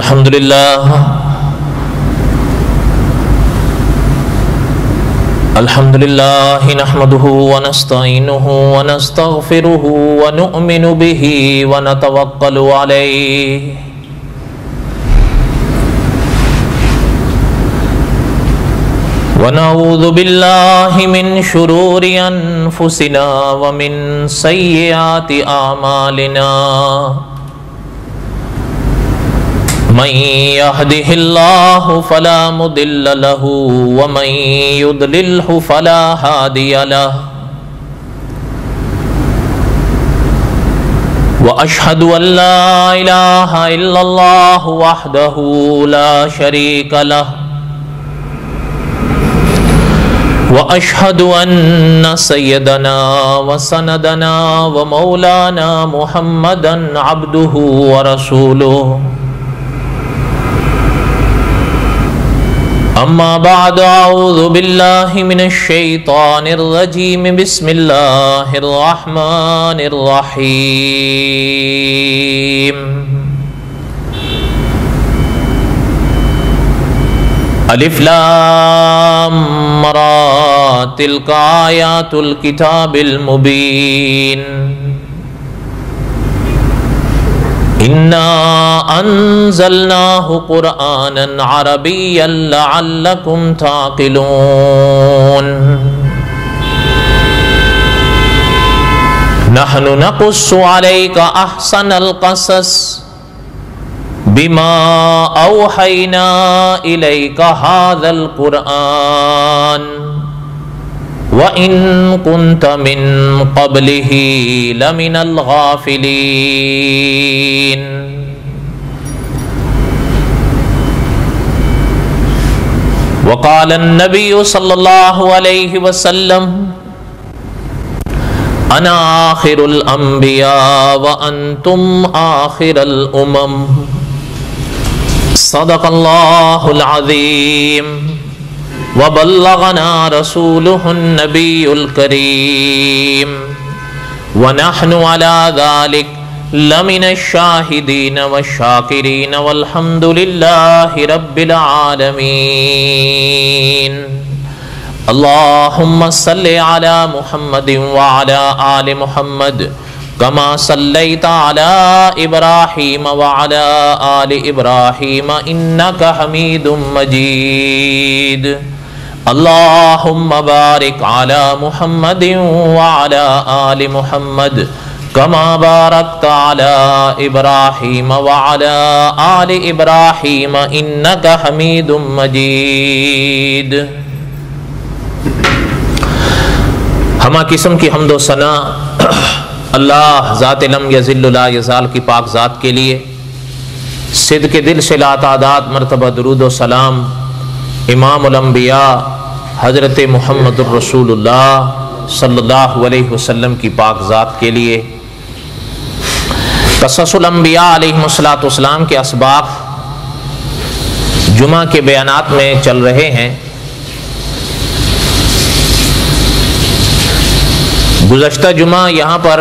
الحمدللہ نحمده ونستعینه ونستغفره ونؤمن به ونتوکل علیہ ونعوذ باللہ من شرور انفسنا ومن سیئات اعمالنا من يهده الله فلا مضل له ومن يضلله فلا هادي له وأشهد أن لا إله إلا الله وحده لا شريك له وأشهد أن سيدنا وسندنا ومولانا محمدا عبده ورسوله اما بعد اعوذ باللہ من الشیطان الرجیم بسم اللہ الرحمن الرحیم الف لام را تلک آیات الکتاب المبین اِنَّا أَنزَلْنَاهُ قُرْآنًا عَرَبِيًّا لَعَلَّكُمْ تَعْقِلُونَ نَحْنُ نَقُصُّ عَلَيْكَ أَحْسَنَ الْقَصَصِ بِمَا أَوْحَيْنَا إِلَيْكَ هَذَا الْقُرْآنَ وَإِن كُنتَ مِن قَبْلِهِ لَمِنَ الْغَافِلِينَ وقال النبي صلى الله عليه وسلم أنا آخر الأنبياء وأنتم آخر الأمم صدق الله العظيم وبلغنا رسوله النبي الكريم ونحن على ذلك لمن الشاهدين والشاكرين والحمد لله رب العالمين اللهم صل على محمد وعلى آل محمد كما صليت على إبراهيم وعلى آل إبراهيم إنك حميد مجيد اللهم بارك على محمد وعلى آل محمد كما باركت على إبراهيم وعلى آل إبراهيم إنك حميد مجيد ہما قسم کی حمد و ثنا اللہ ذات لم یزل لا یزال کی پاک ذات کے لیے صدق دل سے لا تعداد مرتبہ درود و سلام امام الانبیاء حضرت محمد الرسول اللہ صلی اللہ علیہ وسلم کی پاک ذات کے لیے قصص الانبیاء علیہ السلام کے اسباق جمعہ کے بیانات میں چل رہے ہیں۔ گزشتہ جمعہ یہاں پر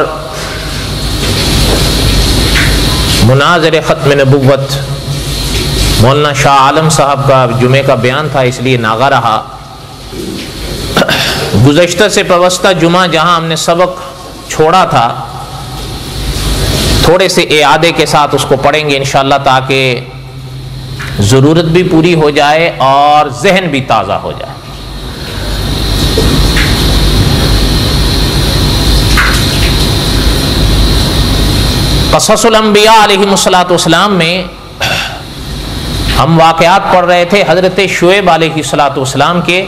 مناظر ختم نبوت مولانا شاہ عالم صاحب کا جمعے کا بیان تھا، اس لیے ناغہ رہا۔ گزشتہ سے پوستہ جمعہ جہاں ہم نے سبق چھوڑا تھا تھوڑے سے اعادے کے ساتھ اس کو پڑھیں گے انشاءاللہ تاکہ ضرورت بھی پوری ہو جائے اور ذہن بھی تازہ ہو جائے۔ قصص الانبیاء علیہ السلام میں ہم واقعات پڑھ رہے تھے حضرت شعیب علیہ السلام کے،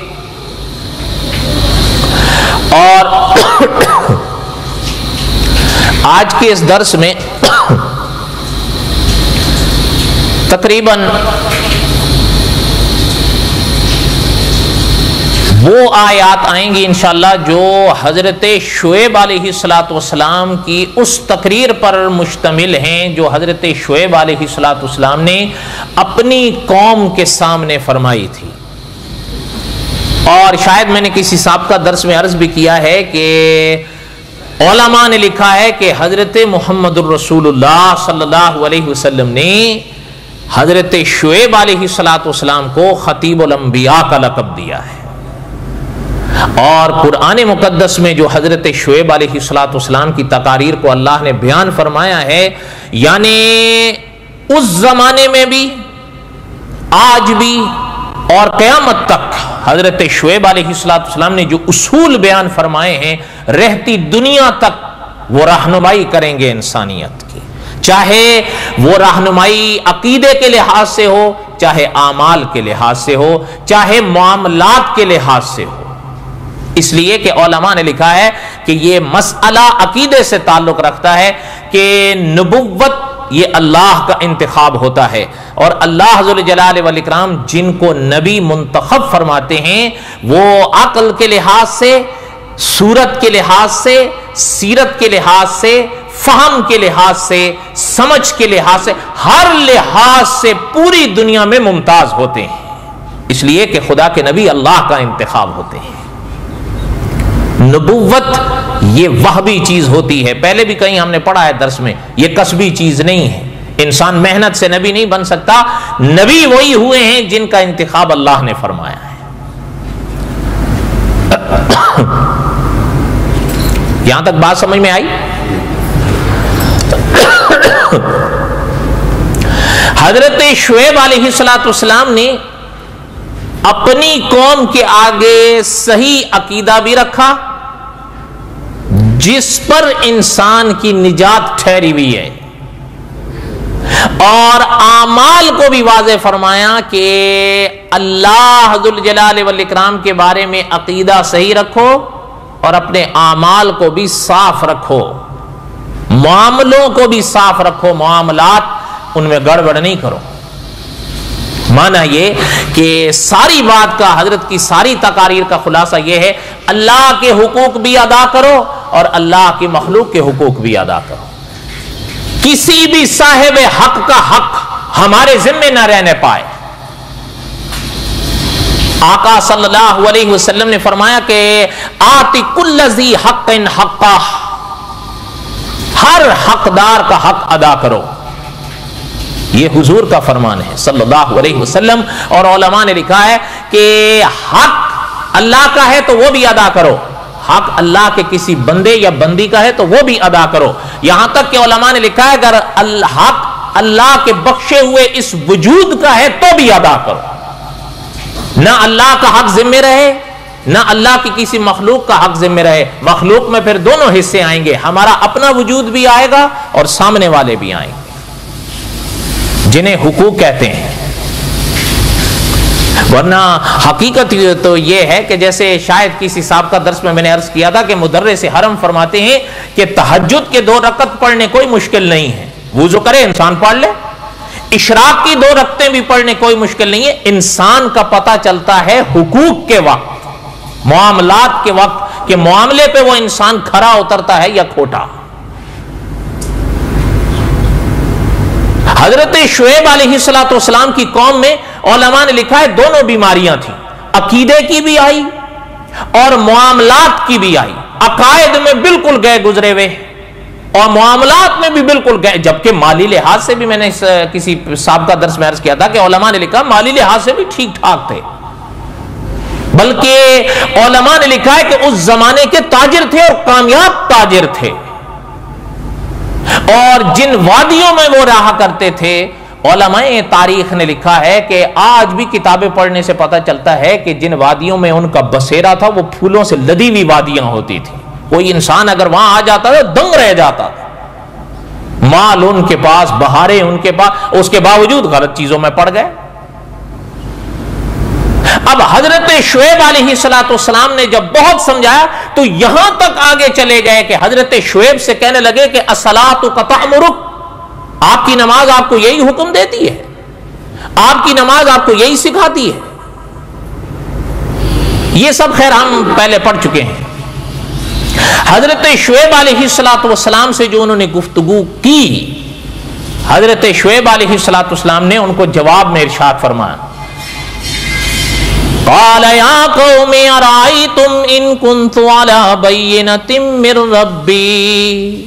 اور آج کے اس درس میں تقریباً وہ آیات آئیں گی انشاءاللہ جو حضرت شعیب علیہ السلام کی اس تقریر پر مشتمل ہیں جو حضرت شعیب علیہ السلام نے اپنی قوم کے سامنے فرمائی تھی۔ اور شاید میں نے کسی سابقہ درس میں عرض بھی کیا ہے کہ علماء نے لکھا ہے کہ حضرت محمد الرسول اللہ صلی اللہ علیہ وسلم نے حضرت شعیب علیہ السلام کو خطیب الانبیاء کا لقب دیا ہے، اور قرآن مقدس میں جو حضرت شعیب علیہ السلام کی تقاریر کو اللہ نے بیان فرمایا ہے، یعنی اس زمانے میں بھی، آج بھی اور قیامت تک حضرت شعیب علیہ السلام نے جو اصول بیان فرمائے ہیں، رہتی دنیا تک وہ رہنمائی کریں گے انسانیت کی، چاہے وہ رہنمائی عقیدے کے لحاظ سے ہو، چاہے اعمال کے لحاظ سے ہو، چاہے معاملات کے لحاظ سے ہو۔ اس لیے کہ علماء نے لکھا ہے کہ یہ مسئلہ عقیدے سے تعلق رکھتا ہے کہ نبوت یہ اللہ کا انتخاب ہوتا ہے، اور اللہ ذو الجلال والاکرام جن کو نبی منتخب فرماتے ہیں وہ عقل کے لحاظ سے، صورت کے لحاظ سے، سیرت کے لحاظ سے، فہم کے لحاظ سے، سمجھ کے لحاظ سے، ہر لحاظ سے پوری دنیا میں ممتاز ہوتے ہیں، اس لیے کہ خدا کے نبی اللہ کا انتخاب ہوتے ہیں۔ نبوت یہ وہبی چیز ہوتی ہے، پہلے بھی کہیں ہم نے پڑھا ہے درس میں، یہ کسبی چیز نہیں ہے، انسان محنت سے نبی نہیں بن سکتا، نبی وہی ہوئے ہیں جن کا انتخاب اللہ نے فرمایا ہے۔ یہاں تک بات سمجھ میں آئی؟ حضرت شعیب علیہ السلام نے اپنی قوم کے آگے صحیح عقیدہ بھی رکھا جس پر انسان کی نجات ٹھہری ہوئی ہے، اور اعمال کو بھی واضح فرمایا کہ اللہ ذو الجلال والاکرام کے بارے میں عقیدہ صحیح رکھو اور اپنے اعمال کو بھی صاف رکھو، معاملوں کو بھی صاف رکھو، معاملات ان میں گڑبڑ نہیں کرو۔ مانا یہ کہ ساری بات کا، حضرت کی ساری تقاریر کا خلاصہ یہ ہے، اللہ کے حقوق بھی ادا کرو اور اللہ کی مخلوق کے حقوق بھی ادا کرو، کسی بھی صاحب حق کا حق ہمارے ذمے نہ رہنے پائے۔ آقا صلی اللہ علیہ وسلم نے فرمایا کہ آتی کل ذی حق حقہ، ہر حقدار کا حق ادا کرو، یہ حضور کا فرمان ہے صلی اللہ علیہ وسلم۔ اور علماء نے لکھا ہے کہ حق اللہ کا ہے تو وہ بھی ادا کرو، حق اللہ کے کسی بندے یا بندی کا ہے تو وہ بھی ادا کرو، یہاں تک کہ علماء نے لکھا ہے اگر حق اللہ کے بخشے ہوئے اس وجود کا ہے تو بھی ادا کرو، نہ اللہ کا حق ذمہ رہے نہ اللہ کی کسی مخلوق کا حق ذمہ رہے۔ مخلوق میں پھر دونوں حصے آئیں گے، ہمارا اپنا وجود بھی آئے گا اور سامنے والے بھی آئیں گے، جنہیں حقوق کہتے ہیں۔ ورنہ حقیقت تو یہ ہے کہ جیسے شاید کسی سابقہ درس میں نے عرض کیا تھا کہ مدرس حرم فرماتے ہیں کہ تہجد کے 2 رکعت پڑھنے کوئی مشکل نہیں ہے، وضو کرے انسان پڑھ لے، اشراق کی 2 رکعتیں بھی پڑھنے کوئی مشکل نہیں ہے، انسان کا پتہ چلتا ہے حقوق کے وقت، معاملات کے وقت، کہ معاملے پہ وہ انسان کھرا اترتا ہے یا کھوٹا۔ حضرت شعیب علیہ السلام کی قوم میں علماء نے لکھا ہے دونوں بیماریاں تھیں، عقیدے کی بھی آئی اور معاملات کی بھی آئی، عقائد میں بالکل گئے گزرے ہوئے اور معاملات میں بھی بالکل گئے، جبکہ مالی لحاظ سے بھی میں نے کسی سابقہ درس میں عرض کیا تھا کہ علماء نے لکھا مالی لحاظ سے بھی ٹھیک ٹھاک تھے، بلکہ علماء نے لکھا ہے کہ اس زمانے کے تاجر تھے اور کامیاب تاجر تھے، اور جن وادیوں میں وہ رہا کرتے تھے، علماء تاریخ نے لکھا ہے کہ آج بھی کتابیں پڑھنے سے پتہ چلتا ہے کہ جن وادیوں میں ان کا بسیرا تھا وہ پھولوں سے لدی ہوئی وادیاں ہوتی تھی، کوئی انسان اگر وہاں آ جاتا تھا دنگ رہ جاتا تھا، مال ان کے پاس، بہاریں ان کے پاس، اس کے باوجود غلط چیزوں میں پڑ گئے۔ اب حضرت شعیب علیہ السلام نے جب بہت سمجھایا تو یہاں تک آگے چلے گئے کہ حضرت شعیب سے کہنے لگے کہ الصلاۃ تأمرک، آپ کی نماز آپ کو یہی حکم دیتی ہے، آپ کی نماز آپ کو یہی سکھاتی ہے۔ یہ سب خیر ہم پہلے پڑھ چکے ہیں۔ حضرت شعیب علیہ السلام سے جو انہوں نے گفتگو کی، حضرت شعیب علیہ السلام نے ان کو جواب میں ارشاد فرمایا، قال یا قوم ارائیتم ان کنت علی بینۃ من ربی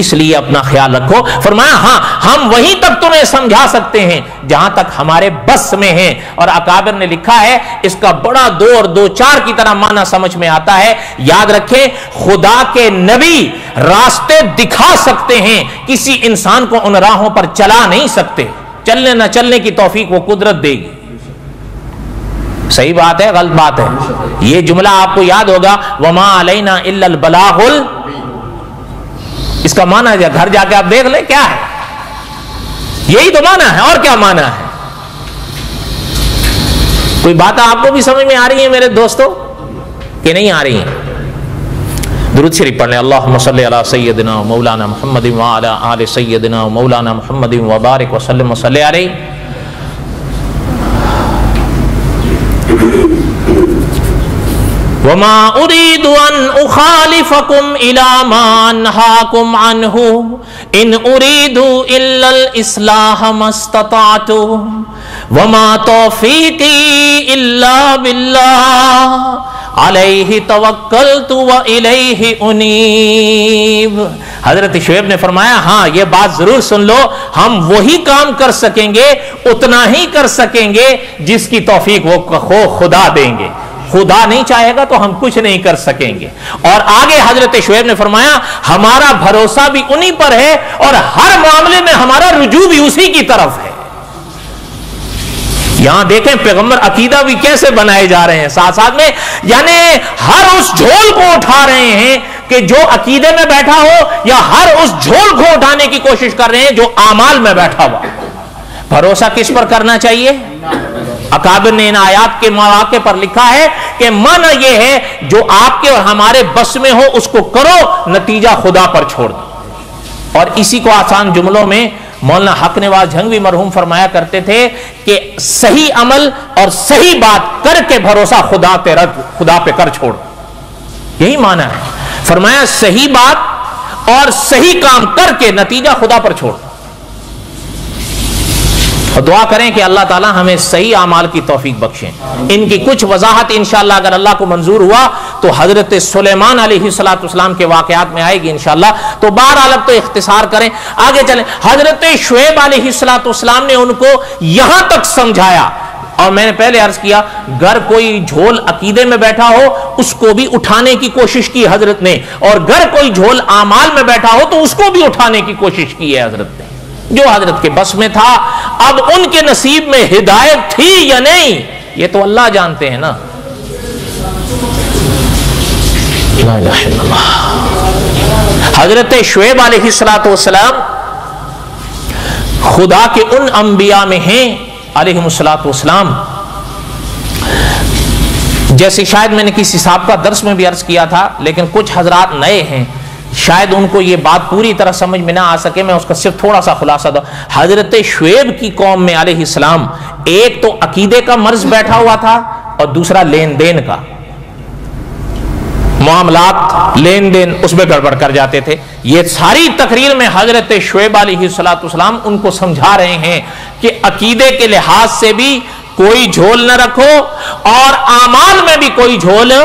اس لیے اپنا خیال رکھو. فرمایا ہاں ہم وہیں تک تمہیں سمجھا سکتے ہیں جہاں تک ہمارے بس میں ہیں. اور اکابر نے لکھا ہے اس کا بڑا دو اور دو چار کی طرح معنی سمجھ میں آتا ہے. یاد رکھیں خدا کے نبی راستے دکھا سکتے ہیں, کسی انسان کو ان راہوں پر چلا نہیں سکتے. چلنے نہ چلنے کی توفیق وہ قدرت دے گی. صحیح بات ہے غلط بات ہے؟ یہ جملہ آپ کو یاد ہوگا, وما علینا الا البلاغ. اس کا معنی ہے گھر جا کے آپ دیکھ لیں کیا ہے, یہی تو معنی ہے, اور کیا معنی ہے؟ کوئی بات آپ کو بھی سمجھ میں آ رہی ہے میرے دوستو کہ نہیں آ رہی ہیں؟ درود شریف پڑھ لیں. اللہم صلی علی سیدنا و مولانا محمد وعلی آل سیدنا و مولانا محمد وبارک وسلم وصلی علیہ. وما اريد ان اخالفكم الى ما انهاكم عنه ان اريد الا الاصلاح ما استطعت وما توفيقي الا بالله علیہ توکلت والیہ انیب. حضرت شعیب نے فرمایا ہاں یہ بات ضرور سن لو, ہم وہی کام کر سکیں گے, اتنا ہی کر سکیں گے جس کی توفیق وہ خدا دیں گے. خدا نہیں چاہے گا تو ہم کچھ نہیں کر سکیں گے. اور آگے حضرت شعیب نے فرمایا ہمارا بھروسہ بھی انہی پر ہے اور ہر معاملے میں ہمارا رجوع بھی اسی کی طرف ہے. یہاں دیکھیں پیغمبر عقیدہ بھی کیسے بنائے جا رہے ہیں ساتھ ساتھ میں, یعنی ہر اس جھول کو اٹھا رہے ہیں کہ جو عقیدے میں بیٹھا ہو, یا ہر اس جھول کو اٹھانے کی کوشش کر رہے ہیں جو اعمال میں بیٹھا ہوا. بھروسہ کس پر کرنا چاہیے؟ اکابر نے ان آیات کے مواقع پر لکھا ہے کہ معنی یہ ہے جو آپ کے اور ہمارے بس میں ہو اس کو کرو, نتیجہ خدا پر چھوڑ دو. اور اسی کو آسان جملوں میں مولانا حق نواز جھنگوی مرحوم فرمایا کرتے تھے کہ صحیح عمل اور صحیح بات کر کے بھروسہ خدا پہ کر چھوڑ. یہی معنی ہے. فرمایا صحیح بات اور صحیح کام کر کے نتیجہ خدا پر چھوڑ. اور دعا کریں کہ اللہ تعالی ہمیں صحیح اعمال کی توفیق بخشیں. ان کی کچھ وضاحت انشاءاللہ اگر اللہ کو منظور ہوا تو حضرت سلیمان علیہ السلام کے واقعات میں آئے گی انشاءاللہ. تو بہرحال اب تو اختصار کریں, آگے چلیں. حضرت شعیب علیہ السلام نے ان کو یہاں تک سمجھایا, اور میں نے پہلے عرض کیا گر کوئی جھول عقیدے میں بیٹھا ہو اس کو بھی اٹھانے کی کوشش کی حضرت نے, اور گر کوئی جھول اعمال میں بیٹھا ہو تو اس کو بھی اٹھانے کی کوشش کی ہے حضرت نے, جو حضرت کے بس میں تھا. اب ان کے نصیب میں ہدایت تھی یا نہیں یہ تو اللہ جانتے ہیں نا. لا الہ الا اللہ. حضرت شعیب علیہ السلام خدا کے ان انبیاء میں ہیں علیہ السلام, جیسے شاید میں نے کسی سابقہ درس میں بھی عرض کیا تھا, لیکن کچھ حضرات نئے ہیں شاید ان کو یہ بات پوری طرح سمجھ میں نہ آ سکے, میں اس کا صرف تھوڑا سا خلاصہ دوں. حضرت شعیب کی قوم میں علیہ السلام ایک تو عقیدے کا مرض بیٹھا ہوا تھا اور دوسرا لین دین کا. معاملات لین دین اس میں گڑبڑ کر جاتے تھے. یہ ساری تقریر میں حضرت شعیب علیہ السلام ان کو سمجھا رہے ہیں کہ عقیدے کے لحاظ سے بھی کوئی جھول نہ رکھو اور اعمال میں بھی کوئی جھول نہ.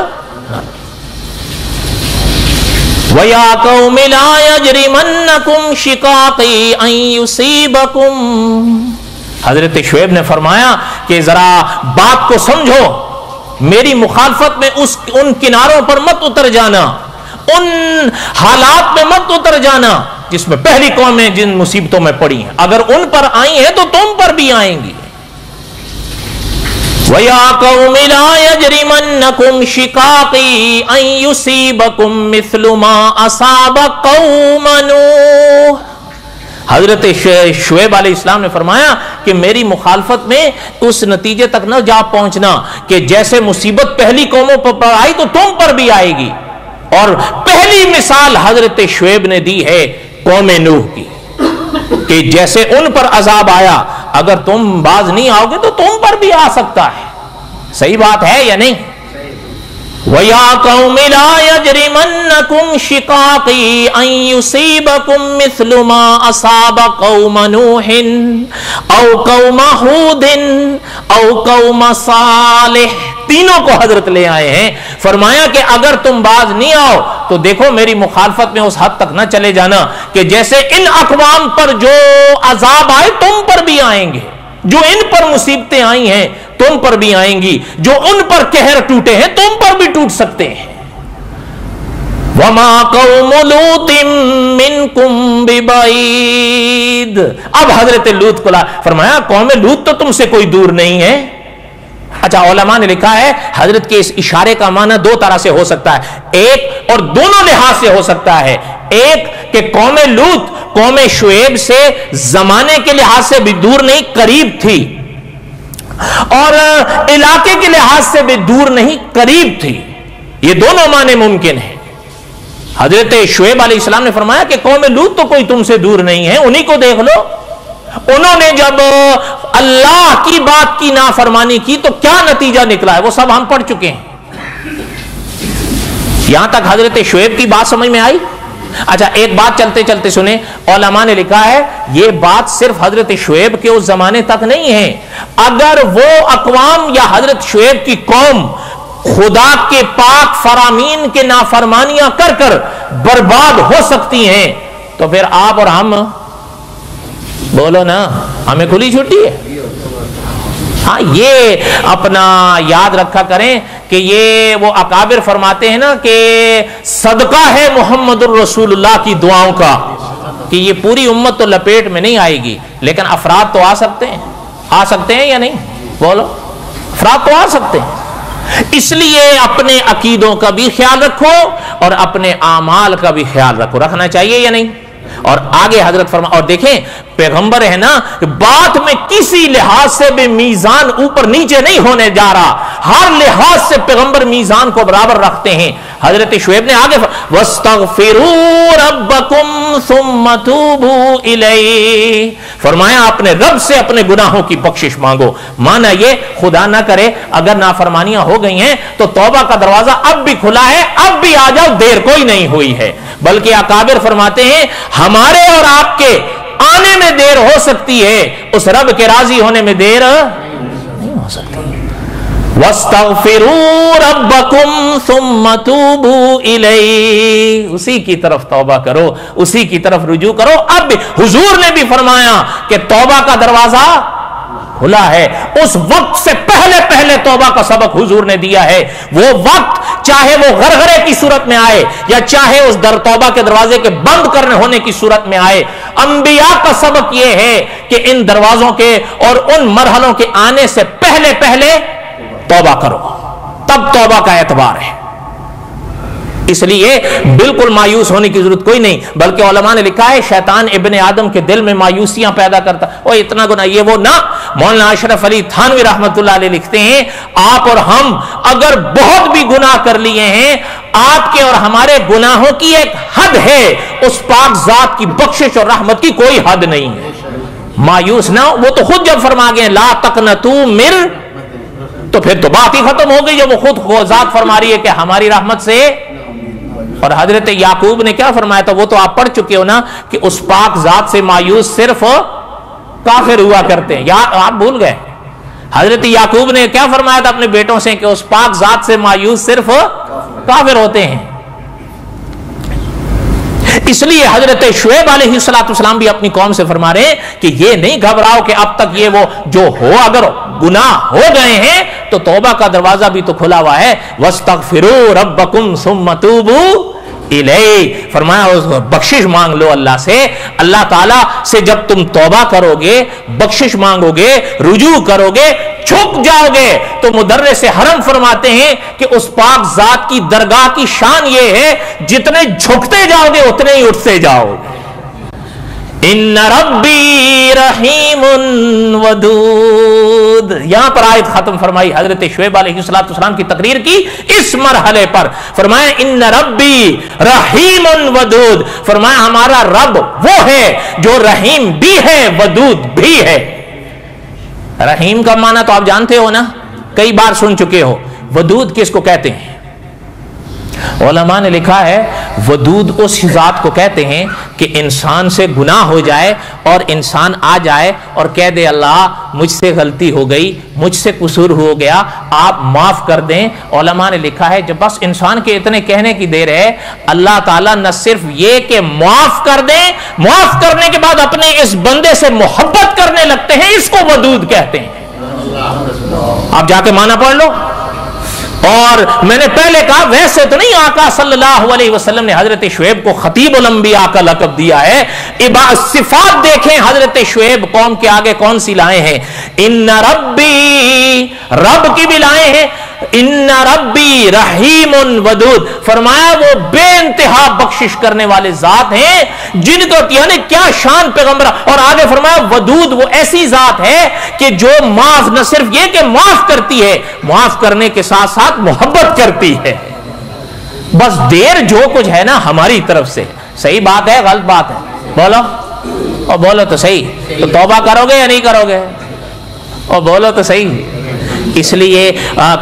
وَيَا قَوْمِ لَا يَجْرِمَنَّكُمْ شِقَاقِي أَن يُصِيبَكُمْ. حضرت شعیب نے فرمایا کہ ذرا بات کو سمجھو, میری مخالفت میں ان کناروں پر مت اتر جانا, ان حالات میں مت اتر جانا جس میں پہلی قومیں جن مصیبتوں میں پڑی ہیں, اگر ان پر آئی ہیں تو تم پر بھی آئیں گی. وَيَا قَوْمِ لَا يَجْرِمَنَّكُمْ شِقَاقِي أَن يُصِيبَكُمْ مِثْلُ مَا أَصَابَ قَوْمَ نُوحٍ. حضرت شعیب علیہ السلام نے فرمایا کہ میری مخالفت میں اس نتیجے تک نہ جا پہنچنا کہ جیسے مصیبت پہلی قوموں پر آئی تو تم پر بھی آئے گی. اور پہلی مثال حضرت شعیب نے دی ہے قوم نوح کی کہ جیسے ان پر عذاب آیا اگر تم باز نہیں آؤ گے تو تم پر بھی آ سکتا ہے. صحیح بات ہے یا نہیں؟ وَيَا قَوْمِ لَا يَجْرِمَنَّكُمْ شِقَاقِي أَن يُصِيبَكُمْ مِثْلُ مَا أَصَابَ قَوْمَ نُوحٍ أَوْ قَوْمَ هُودٍ أَوْ قَوْمَ صَالِحٍ تینوں کو حضرت لے آئے ہیں. فرمایا کہ اگر تم باز نہیں آؤ تو دیکھو میری مخالفت میں اس حد تک نہ چلے جانا کہ جیسے ان اقوام پر جو عذاب آئے تم پر بھی آئیں گے, جو ان پر مصیبتیں آئی ہیں تم پر بھی آئیں گی, جو ان پر قہر ٹوٹے ہیں تم پر بھی ٹوٹ سکتے ہیں. وَمَا قَوْمُ لُوطٍ مِّنْكُمْ بِبَعِيدٍ. اب حضرت لوط کو فرمایا قوم لوط تو تم سے کوئی دور نہیں ہے. اچھا علماء نے لکھا ہے حضرت کے اس اشارے کا معنی دو طرح سے ہو سکتا ہے, ایک اور دونوں لحاظ سے ہو سکتا ہے. ایک کہ قوم لوط قوم شعیب سے زمانے کے لحاظ سے بھی دور نہیں, قریب تھی, اور علاقے کے لحاظ سے بھی دور نہیں, قریب تھی. یہ دونوں معنی ممکن ہیں. حضرت شعیب علیہ السلام نے فرمایا کہ قوم لوط تو کوئی تم سے دور نہیں ہے, انہی کو دیکھ لو. انہوں نے جب اللہ کی بات کی نافرمانی کی تو کیا نتیجہ نکلا ہے وہ سب ہم پڑھ چکے ہیں. یہاں تک حضرت شعیب کی بات سمجھ میں آئی. اچھا ایک بات چلتے چلتے سنیں, علماء نے لکھا ہے یہ بات صرف حضرت شعیب کے اس زمانے تک نہیں ہے. اگر وہ اقوام یا حضرت شعیب کی قوم خدا کے پاک فرامین کے نافرمانیاں کر کر برباد ہو سکتی ہیں تو پھر آپ اور ہم بولو نا, ہمیں کھلی چھٹی ہے. ہاں یہ اپنا یاد رکھا کریں کہ یہ وہ اکابر فرماتے ہیں نا کہ صدقہ ہے محمد الرسول اللہ کی دعاؤں کا کہ یہ پوری امت تو لپیٹ میں نہیں آئے گی لیکن افراد تو آ سکتے ہیں. آ سکتے ہیں یا نہیں بولو, افراد تو آ سکتے ہیں. اس لیے اپنے عقیدوں کا بھی خیال رکھو اور اپنے اعمال کا بھی خیال رکھو. رکھنا چاہیے یا نہیں؟ اور آگے حضرت فرما, اور دیکھیں پیغمبر ہے نا, بات میں کسی لحاظ سے بھی میزان اوپر نیچے نہیں ہونے جا رہا, ہر لحاظ سے پیغمبر میزان کو برابر رکھتے ہیں. حضرت شعیب نے آگے وَاسْتَغْفِرُوا رَبَّكُمْ ثُمَّ تُوبُوا إِلَيْهِ, فرمایا اپنے رب سے اپنے گناہوں کی بخشش مانگو. مانا یہ خدا نہ کرے اگر نافرمانیاں ہو گئی ہیں تو توبہ کا دروازہ اب بھی کھلا ہے, اب بھی آ جاؤ, دیر کوئی نہیں ہوئی ہے. بلکہ اکابر فرماتے ہیں ہمارے اور آپ کے آنے میں دیر ہو سکتی ہے, اس رب کے راضی ہونے میں دیر نہیں ہو سکتی. وَاسْتَغْفِرُوا رَبَّكُمْ ثُمَّ تُوبُوا إِلَيْهِ, اسی کی طرف توبہ کرو, اسی کی طرف رجوع کرو. اب حضور نے بھی فرمایا کہ توبہ کا دروازہ کھلا ہے. اس وقت سے پہلے پہلے توبہ کا سبق حضور نے دیا ہے. وہ وقت چاہے وہ غرغرے کی صورت میں آئے یا چاہے اس در توبہ کے دروازے کے بند کرنے ہونے کی صورت میں آئے, انبیاء کا سبق یہ ہے کہ ان دروازوں کے اور ان مرحلوں کے آنے سے پہلے پہلے توبہ کرو, تب توبہ کا اعتبار ہے. اس لیے بالکل مایوس ہونے کی ضرورت کوئی نہیں, بلکہ علماء نے لکھا ہے شیطان ابن آدم کے دل میں مایوسیاں پیدا کرتا, وہ اتنا گناہ یہ وہ نہ. مولانا اشرف علی تھانوی رحمت اللہ علیہ لکھتے ہیں آپ اور ہم اگر بہت بھی گناہ کر لیے ہیں, آپ کے اور ہمارے گناہوں کی ایک حد ہے, اس پاک ذات کی بخشش اور رحمت کی کوئی حد نہیں ہے. مایوس نہ, وہ تو خود جب فرما گئے لا تقنطوا من, تو پھر تو بات ہی ختم ہو گئی جب وہ خود ذات فرما رہی ہے کہ ہماری رحمت سے. اور حضرت یعقوب نے کیا فرمایا تھا وہ تو آپ پڑھ چکے ہو نا کہ اس پاک ذات سے مایوس صرف کافر ہوا کرتے ہیں, یا آپ بھول گئے؟ حضرت یعقوب نے کیا فرمایا تھا اپنے بیٹوں سے کہ اس پاک ذات سے مایوس صرف کافر ہوتے ہیں. اس لیے حضرت شعیب علیہ السلام بھی اپنی قوم سے فرما رہے ہیں کہ یہ نہیں گھبراؤ کہ اب تک یہ وہ جو ہو, اگر گناہ ہو گئے ہیں تو توبہ کا دروازہ بھی تو کھلا ہوا ہے. وَاسْتَغْفِرُوا رَبَّكُمْ ثُمَّ تُوبُوا إِلَيْهِ, فرمایا بخشش مانگ لو اللہ سے. اللہ تعالیٰ سے جب تم توبہ کرو گے, بخشش مانگو گے, رجوع کرو گے, جھک جاؤ گے, تو مدرس حرم فرماتے ہیں کہ اس پاک ذات کی درگاہ کی شان یہ ہے جتنے جھکتے جاؤ گے اتنے ہی اٹھتے جاؤ گے. ان ربی رحیم ودود, یہاں پر آیت ختم فرمائی حضرت شعیب علیہ السلام کی تقریر کی اس مرحلے پر. فرمایا ان ربی رحیم ودود, فرمایا ہمارا رب وہ ہے جو رحیم بھی ہے ودود بھی ہے. رحیم کا معنی تو آپ جانتے ہو نا, کئی بار سن چکے ہو. ودود کس کو کہتے ہیں؟ علماء نے لکھا ہے ودود اس ذات کو کہتے ہیں کہ انسان سے گناہ ہو جائے اور انسان آ جائے اور کہہ دے اللہ مجھ سے غلطی ہو گئی، مجھ سے قصور ہو گیا، آپ معاف کر دیں۔ علماء نے لکھا ہے جب بس انسان کے اتنے کہنے کی دیر ہے، اللہ تعالیٰ نہ صرف یہ کہ معاف کر دیں، معاف کرنے کے بعد اپنے اس بندے سے محبت کرنے لگتے ہیں، اس کو ودود کہتے ہیں۔ آپ جا کے معنی پڑھ لو۔ اور میں نے پہلے کہا ویسے تو نہیں آقا صلی اللہ علیہ وسلم نے حضرت شعیب کو خطیب الانبیاء کا لقب دیا ہے۔ صفات دیکھیں حضرت شعیب قوم کے آگے کون سی لائے ہیں، ان ربی، رب کی بھی لائے ہیں، ان ربی رحیم ودود، فرمایا وہ بے انتہا بخشش کرنے والے ذات ہیں جن کو یعنی کیا شان پیغمبر، اور آگے فرمایا ودود وہ ایسی ذات ہے کہ جو معاف، نہ صرف یہ کہ معاف کرتی ہے، معاف کرنے کے ساتھ ساتھ محبت کرتی ہے۔ بس دیر جو کچھ ہے نا ہماری طرف سے، صحیح بات ہے غلط بات ہے، بولو اور بولو تو صحیح، تو توبہ کرو گے یا نہیں کرو گے، اور بولو تو صحیح۔ اس لیے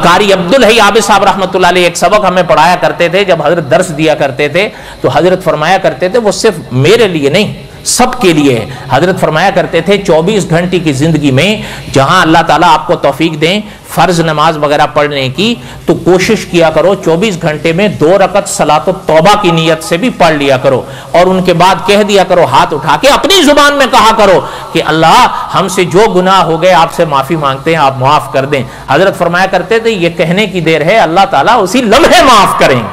قاری عبدالحی عابد صاحب رحمۃ اللہ علیہ ایک سبق ہمیں پڑھایا کرتے تھے، جب حضرت درس دیا کرتے تھے تو حضرت فرمایا کرتے تھے، وہ صرف میرے لیے نہیں سب کے لیے ہے۔ حضرت فرمایا کرتے تھے 24 گھنٹے کی زندگی میں جہاں اللہ تعالیٰ آپ کو توفیق دیں فرض نماز وغیرہ پڑھنے کی، تو کوشش کیا کرو 24 گھنٹے میں 2 رکعت صلاۃ التوبہ کی نیت سے بھی پڑھ لیا کرو، اور ان کے بعد کہہ دیا کرو ہاتھ اٹھا کے، اپنی زبان میں کہا کرو کہ اللہ ہم سے جو گناہ ہو گئے آپ سے معافی مانگتے ہیں، آپ معاف کر دیں۔ حضرت فرمایا کرتے تھے یہ کہنے کی دیر ہے اللہ تعالیٰ اسی لمحے معاف کریں گے،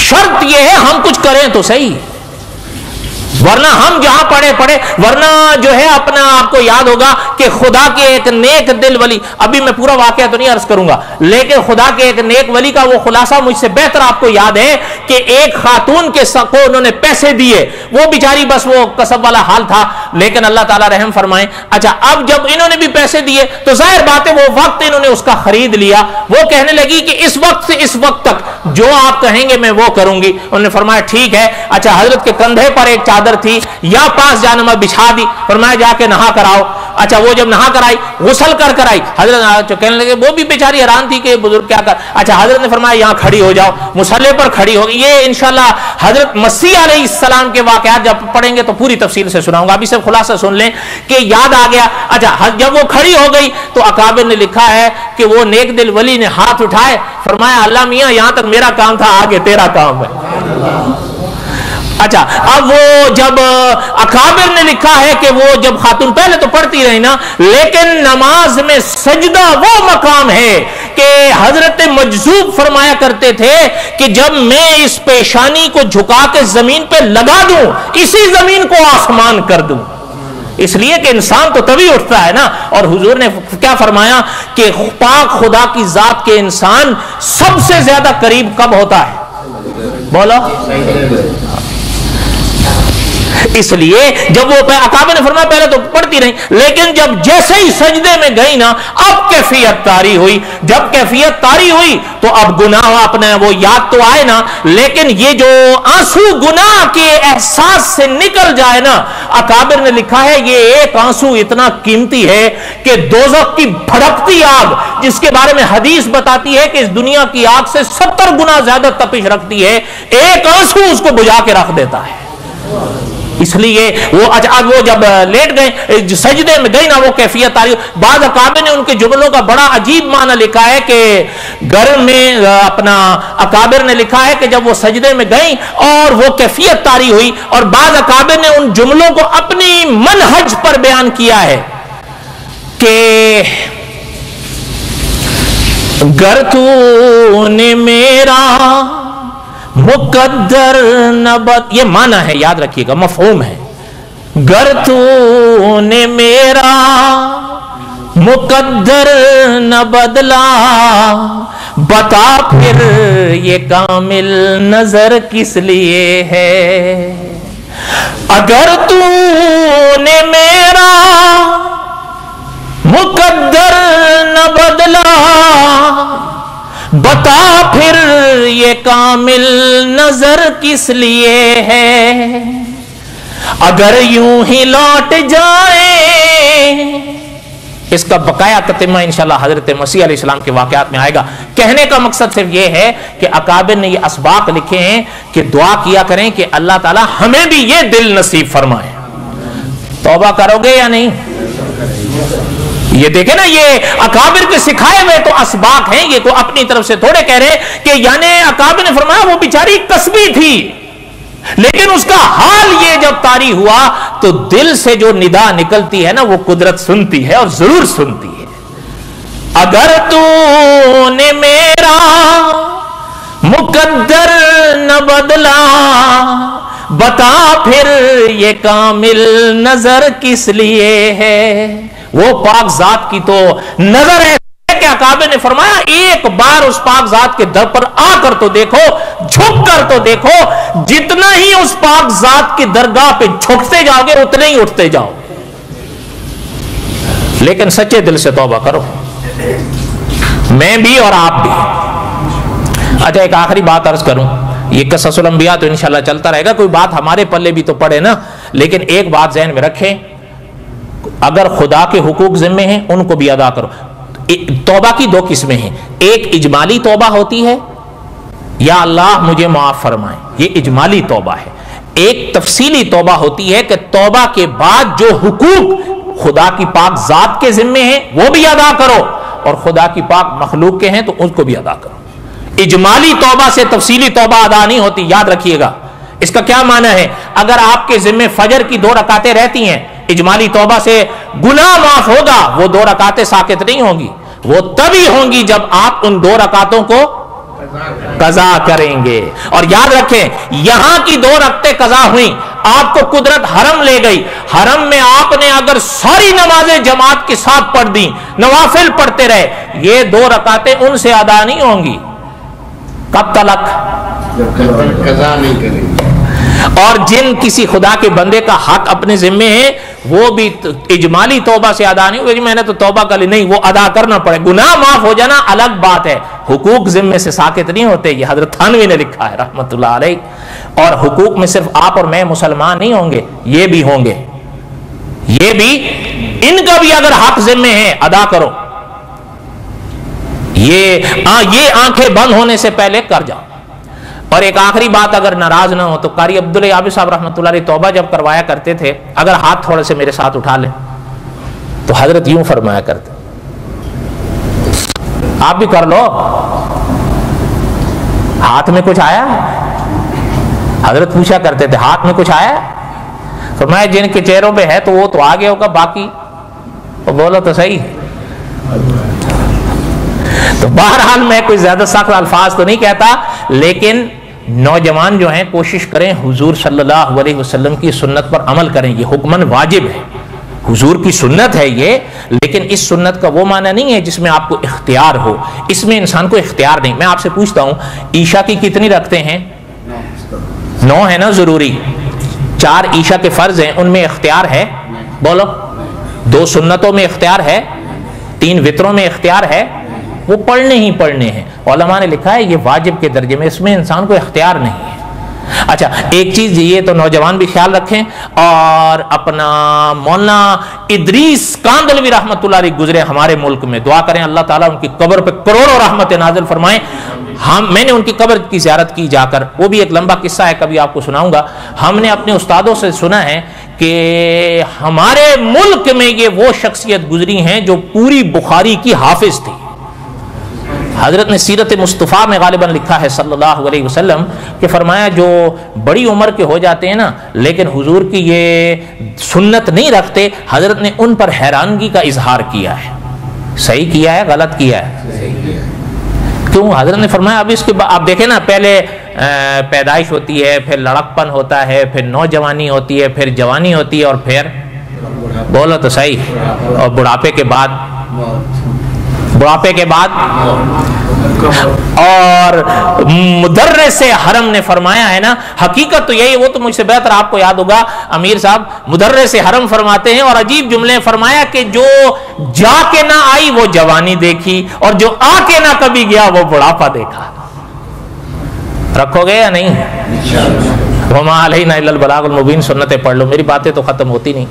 شرط یہ ہے ہم کچھ کریں تو صحیح، ورنہ ہم جہاں پڑے ورنہ جو ہے اپنا آپ کو یاد ہوگا کہ خدا کے ایک نیک دل ولی، ابھی میں پورا واقعہ تو نہیں عرض کروں گا، لیکن خدا کے ایک نیک ولی کا وہ خلاصہ مجھ سے بہتر آپ کو یاد ہے کہ ایک خاتون کے کو انہوں نے پیسے دیے، وہ بیچاری بس وہ کسب والا حال تھا، لیکن اللہ تعالیٰ رحم فرمائے۔ اچھا اب جب انہوں نے بھی پیسے دیے تو ظاہر بات ہے وہ وقت انہوں نے اس کا خرید لیا، وہ کہنے لگی کہ اس وقت سے اس وقت تک جو آپ کہیں گے میں وہ کروں گی۔ انہوں نے فرمایا ٹھیک ہے۔ اچھا حضرت کے کندھے پر ایک چادر تھی یا پاس جانما بچھا دی، فرمایا جا کے نہا کر آؤ۔ اچھا وہ جب نہا کر آئی، غسل کر آئی، حضرت کہنے لگے، وہ بھی بیچاری حیران تھی کہ بزرگ کیا کر، اچھا حضرت نے فرمایا یہاں کھڑی ہو جاؤ، مصلے پر کھڑی ہو گئی۔ یہ انشاءاللہ حضرت مسیح علیہ السلام کے واقعات جب پڑھیں گے تو پوری تفصیل سے سناؤں گا، ابھی صرف خلاصہ سن لیں کہ یاد آ گیا۔ اچھا جب وہ کھڑی ہو گئی تو اکابر نے لکھا ہے کہ وہ نیک دل ولی نے ہاتھ اٹھائے، فرمایا اللہ میاں یہاں تک میرا کام تھا، آگے تیرا کام ہے۔ اچھا اب وہ جب اکابر نے لکھا ہے کہ وہ جب خاتون پہلے تو پڑھتی رہی نا، لیکن نماز میں سجدہ وہ مقام ہے کہ حضرت مجذوب فرمایا کرتے تھے کہ جب میں اس پیشانی کو جھکا کے زمین پہ لگا دوں، اسی زمین کو آسمان کر دوں، اس لیے کہ انسان تو تبھی اٹھتا ہے نا۔ اور حضور نے کیا فرمایا کہ پاک خدا کی ذات کے انسان سب سے زیادہ قریب کب ہوتا ہے، بولو۔ اس لیے جب وہ اکابر نے فرمایا پہلے تو پڑھتی رہی، لیکن جب جیسے ہی سجدے میں گئی نا اب کیفیت طاری ہوئی، جب کیفیت طاری ہوئی تو اب گناہ اپنے وہ یاد تو آئے نا، لیکن یہ جو آنسو گناہ کے احساس سے نکل جائے نا، اکابر نے لکھا ہے یہ ایک آنسو اتنا قیمتی ہے کہ دوزخ کی بھڑکتی آگ جس کے بارے میں حدیث بتاتی ہے کہ اس دنیا کی آگ سے 70 گنا زیادہ تپش رکھتی ہے، ایک آنسو اس کو بجھا کے رکھ دیتا ہے۔ اس لیے وہ جب لیٹ گئے سجدے میں گئی نا وہ کیفیت آئی۔ بعض اکابر نے ان کے جملوں کا بڑا عجیب معنی لکھا ہے کہ گھر میں اپنا اکابر نے لکھا ہے کہ جب وہ سجدے میں گئیں اور وہ کیفیت طاری ہوئی، اور بعض اکابر نے ان جملوں کو اپنی منہج پر بیان کیا ہے کہ گر تو نے میرا مقدر نبت، یہ معنی ہے یاد رکھیے گا، مفہوم ہے، گر تو نے میرا مقدر نہ بدلا، بتا پھر یہ کامل نظر کس لیے ہے، اگر تو نے میرا مقدر نہ بدلا، بتا پھر یہ کامل نظر کس لیے ہے، اگر یوں ہی لوٹ جائیں اس کا بقایا تتمہ انشاءاللہ حضرت مسیح علیہ السلام کے واقعات میں آئے گا. کہنے کا مقصد صرف یہ ہے کہ اکابر نے یہ اسباق لکھے ہیں کہ دعا کیا کریں کہ اللہ تعالی ہمیں بھی یہ دل نصیب فرمائے. توبہ کرو گے یا نہیں؟ یہ دیکھیں نا، یہ اکابر کے سکھائے ہوئے تو اسباق ہیں، یہ تو اپنی طرف سے تھوڑے کہہ رہے کہ یعنی اکابر نے فرمایا وہ بیچاری کسبی تھی، لیکن اس کا حال یہ جب طاری ہوا تو دل سے جو ندا نکلتی ہے نا وہ قدرت سنتی ہے اور ضرور سنتی ہے. اگر تو نے میرا مقدر نہ بدلا بتا پھر یہ کامل نظر کس لیے ہے. وہ پاک ذات کی تو نظر ہے کہ اکابر نے فرمایا ایک بار اس پاک ذات کے در پر آ کر تو دیکھو، جھک کر تو دیکھو، جتنا ہی اس پاک ذات کی درگاہ پہ جھکتے جاؤ گے اتنے ہی اٹھتے جاؤ. لیکن سچے دل سے توبہ کرو، میں بھی اور آپ بھی. اچھا ایک آخری بات عرض کروں، یہ قصص الانبیاء تو انشاءاللہ چلتا رہے گا، کوئی بات ہمارے پلے بھی تو پڑے نا، لیکن ایک بات ذہن میں رکھیں، اگر خدا کے حقوق ذمے ہیں ان کو بھی ادا کرو. توبہ کی دو قسمیں ہیں، ایک اجمالی توبہ ہوتی ہے، یا اللہ مجھے معاف فرمائے، یہ اجمالی توبہ ہے. ایک تفصیلی توبہ ہوتی ہے کہ توبہ کے بعد جو حقوق خدا کی پاک ذات کے ذمے ہیں وہ بھی ادا کرو اور خدا کی پاک مخلوق کے ہیں تو ان کو بھی ادا کرو. اجمالی توبہ سے تفصیلی توبہ ادا نہیں ہوتی، یاد رکھیے گا. اس کا کیا معنی ہے؟ اگر آپ کے ذمے فجر کی 2 رکعتیں رہتی ہیں، اجمالی توبہ سے گناہ معاف ہوگا، وہ 2 رکعتیں ساقط نہیں ہوں گی، وہ تبھی ہوں گی جب آپ ان 2 رکعتوں کو قضا کریں گے. اور یاد رکھیں یہاں کی 2 رکعتیں قضا ہوئیں، آپ کو قدرت حرم لے گئی، حرم میں آپ نے اگر ساری نمازیں جماعت کے ساتھ پڑھ دیں، نوافل پڑھتے رہے، یہ 2 رکعتیں ان سے ادا نہیں ہوں گی. کب تلک؟ قضا نہیں کریں گے. اور جن کسی خدا کے بندے کا حق اپنے ذمے ہے وہ بھی اجمالی توبہ سے ادا نہیں ہوگی. میں نے تو توبہ کر لی، نہیں، وہ ادا کرنا پڑے. گناہ معاف ہو جانا الگ بات ہے، حقوق ذمے سے ساقط نہیں ہوتے. یہ حضرت تھانوی نے لکھا ہے رحمت اللہ علیہ. اور حقوق میں صرف آپ اور میں مسلمان نہیں ہوں گے، یہ بھی ہوں گے، یہ بھی، ان کا بھی اگر حق ذمے ہے ادا کرو. یہ آنکھیں بند ہونے سے پہلے کر جاؤ. اور ایک آخری بات، اگر ناراض نہ ہو تو قاری عبداللہ صاحب رحمۃ اللہ علیہ توبہ جب کروایا کرتے تھے، اگر ہاتھ تھوڑے سے میرے ساتھ اٹھا لیں تو حضرت یوں فرمایا کرتے، آپ بھی کر لو، ہاتھ میں کچھ آیا؟ حضرت پوچھا کرتے تھے ہاتھ میں کچھ آیا؟ فرمایا جن کے چہروں پہ ہے تو وہ تو آگے ہوگا، باقی بولو تو صحیح. تو بہرحال میں کوئی زیادہ سخت الفاظ تو نہیں کہتا، لیکن نوجوان جو ہیں کوشش کریں حضور صلی اللہ علیہ وسلم کی سنت پر عمل کریں. یہ حکمن واجب ہے، حضور کی سنت ہے یہ، لیکن اس سنت کا وہ معنی نہیں ہے جس میں آپ کو اختیار ہو. اس میں انسان کو اختیار نہیں. میں آپ سے پوچھتا ہوں عشاء کی کتنی رکھتے ہیں؟ 9 ہے نا ضروری. 4 عشاء کے فرض ہیں، ان میں اختیار ہے؟ بولو. 2 سنتوں میں اختیار ہے، 3 وطروں میں اختیار ہے، وہ پڑھنے ہی پڑھنے ہیں. علماء نے لکھا ہے یہ واجب کے درجے میں، اس میں انسان کو اختیار نہیں ہے. اچھا ایک چیز یہ تو نوجوان بھی خیال رکھیں، اور اپنا مولانا ادریس کاندلوی رحمت اللہ علیہ گزرے ہمارے ملک میں، دعا کریں اللہ تعالیٰ ان کی قبر پہ کروڑوں رحمت نازل فرمائیں. میں نے ان کی قبر کی زیارت کی جا کر، وہ بھی ایک لمبا قصہ ہے، کبھی آپ کو سناؤں گا. ہم نے اپنے استادوں سے سنا ہے کہ ہمارے ملک میں یہ وہ شخصیت گزری ہیں جو پوری بخاری کی حافظ تھی. حضرت نے سیرت مصطفیٰ میں غالباً لکھا ہے صلی اللہ علیہ وسلم کہ فرمایا جو بڑی عمر کے ہو جاتے ہیں نا لیکن حضور کی یہ سنت نہیں رکھتے، حضرت نے ان پر حیرانگی کا اظہار کیا ہے. صحیح کیا ہے غلط کیا ہے؟ کیوں؟ حضرت نے فرمایا اب اس کے بعد آپ دیکھیں نا، پہلے پیدائش ہوتی ہے، پھر لڑکپن ہوتا ہے، پھر نوجوانی ہوتی ہے، پھر جوانی ہوتی ہے، اور پھر بولو تو صحیح، اور بڑھاپے کے بعد اور مدرس حرم نے فرمایا ہے نا، حقیقت تو یہی، وہ تو مجھ سے بہتر آپ کو یاد ہوگا امیر صاحب، مدرس حرم فرماتے ہیں اور عجیب جملے فرمایا کہ جو جا کے نہ آئی وہ جوانی دیکھی، اور جو آ کے نہ کبھی گیا وہ بڑھاپا دیکھا. رکھو گے یا نہیں؟ وما علینا الا البلاغ المبین. سنتیں پڑھ لو، میری باتیں تو ختم ہوتی نہیں.